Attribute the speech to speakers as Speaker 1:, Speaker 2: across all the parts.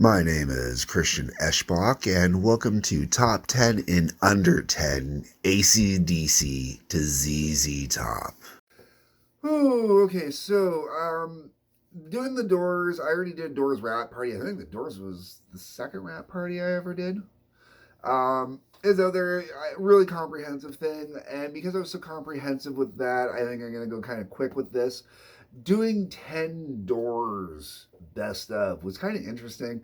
Speaker 1: My name is Christian Eschbach, and welcome to Top 10 in Under 10 AC/DC to ZZ Top. Ooh, okay, doing the Doors, I already did Doors Rap Party. I think the Doors was the second rap party I ever did. Is out there, really comprehensive thing, and because I was so comprehensive with that, I think I'm going to go kind of quick with this. Doing 10 Doors best of was kind of interesting,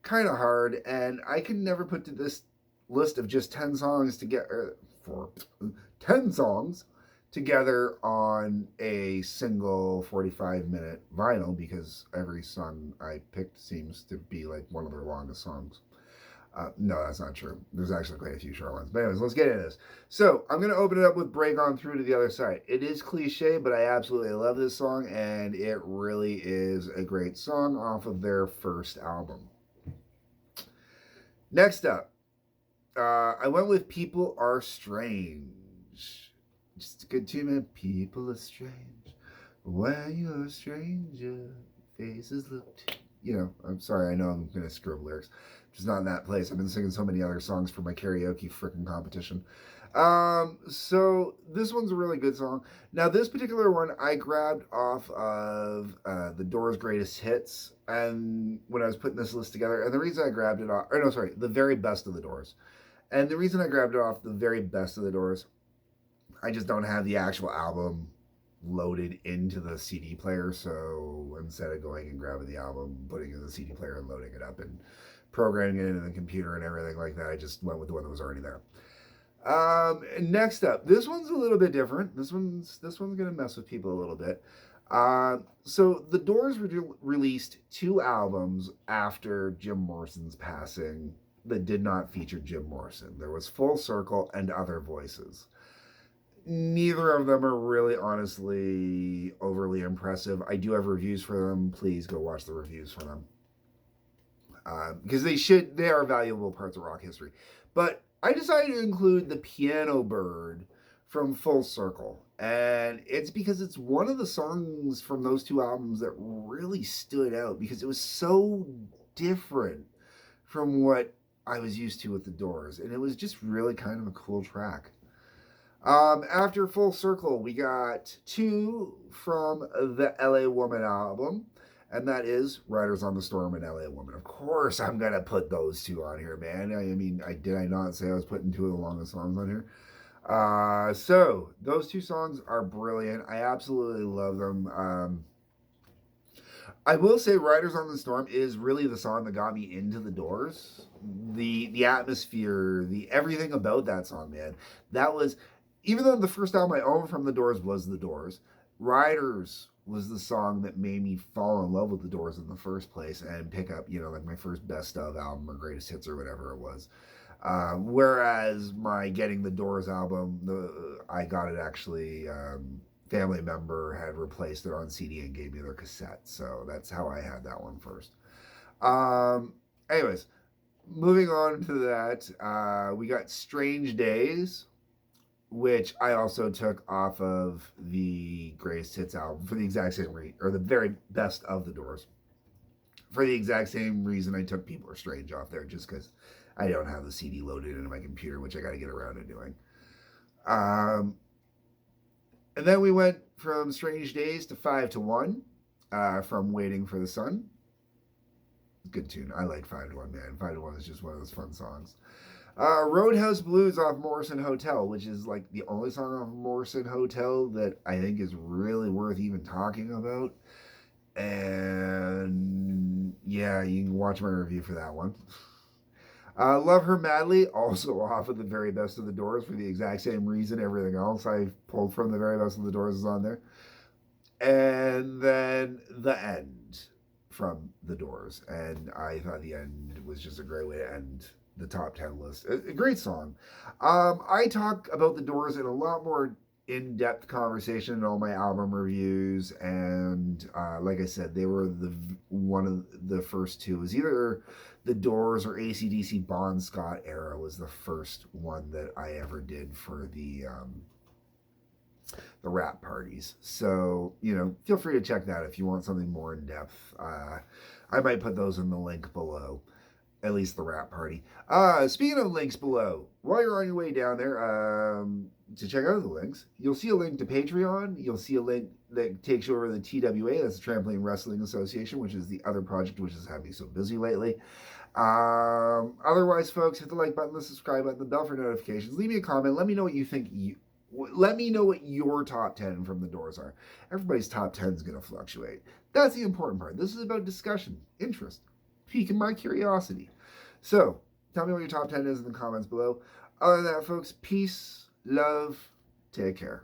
Speaker 1: kind of hard, and I can never put to this list of just 10 songs to get for 10 songs together on a single 45-minute vinyl because every song I picked seems to be like one of their longest songs. No, that's not true. There's actually quite a few short ones. But anyways, let's get into this. So I'm going to open it up with Break On Through to the Other Side. It is cliche, but I absolutely love this song, and it really is a great song off of their first album. Next up, I went with People Are Strange. Just a good tune, People are strange. When you're a stranger, faces look I'm sorry, I know I'm going to screw up lyrics. Just not in that place. I've been singing so many other songs for my karaoke freaking competition. So this one's a really good song. Now, this particular one I grabbed off of the Doors' Greatest Hits, and when I was putting this list together, and the reason I grabbed it off, the very best of the Doors, and the reason I grabbed it off the very best of the Doors, I just don't have the actual album loaded into the CD player, so instead of going and grabbing the album, putting it in the CD player and loading it up and programming it in the computer and everything like that, I just went with the one that was already there. Next up, this one's a little bit different. This one's gonna mess with people a little bit. So the Doors released two albums after Jim Morrison's passing that did not feature Jim Morrison. There was Full Circle and Other Voices. Neither of them are really honestly overly impressive. I do have reviews for them. Please go watch the reviews for them. Because they are valuable parts of rock history. But I decided to include the Piano Bird from Full Circle. And it's because it's one of the songs from those two albums that really stood out because it was so different from what I was used to with the Doors. And it was just really kind of a cool track. After Full Circle, we got two from the LA Woman album, and that is Riders on the Storm and LA Woman. Of course, I'm going to put those two on here, man. Did I not say I was putting two of the longest songs on here? So, those two songs are brilliant. I absolutely love them. I will say Riders on the Storm is really the song that got me into the Doors. The atmosphere, the everything about that song, man. That was, even though the first album I owned from the Doors was the Doors, Riders was the song that made me fall in love with the Doors in the first place and pick up, like my first best of album or greatest hits or whatever it was. Whereas my getting the Doors album, I got it actually. Family member had replaced it on CD and gave me their cassette, so that's how I had that one first. Anyways, moving on to that, we got Strange Days, which I also took off of the Greatest Hits album for the exact same reason, or the very best of the Doors. For the exact same reason I took People Are Strange off there, just because I don't have the CD loaded into my computer, which I got to get around to doing. And then we went from Strange Days to 5 to 1, from Waiting for the Sun. Good tune. I like 5 to 1, man. 5 to 1 is just one of those fun songs. Roadhouse Blues off Morrison Hotel, which is like the only song off Morrison Hotel that I think is really worth even talking about. And yeah, you can watch my review for that one. Love Her Madly, also off of the very best of the Doors for the exact same reason everything else I pulled from the very best of the Doors is on there. And then The End from the Doors. And I thought The End was just a great way to end the top 10 list. A great song. I talk about the Doors in a lot more in-depth conversation in all my album reviews, and like I said, they were one of the first two. It was either the Doors or AC/DC Bon Scott era was the first one that I ever did for the the rap parties. So, feel free to check that if you want something more in depth. I might put those in the link below, at least the rap party. Speaking of links below, while you're on your way down there, to check out the links, you'll see a link to Patreon. You'll see a link that takes you over to the TWA, that's the Trampoline Wrestling Association, which is the other project which has had me so busy lately. Otherwise, folks, hit the like button, the subscribe button, the bell for notifications. Leave me a comment. Let me know what you think. Let me know what your top 10 from the Doors are. Everybody's top 10 is going to fluctuate. That's the important part. This is about discussion, interest, piquing my curiosity. So, tell me what your top 10 is in the comments below. Other than that, folks, peace, love, take care.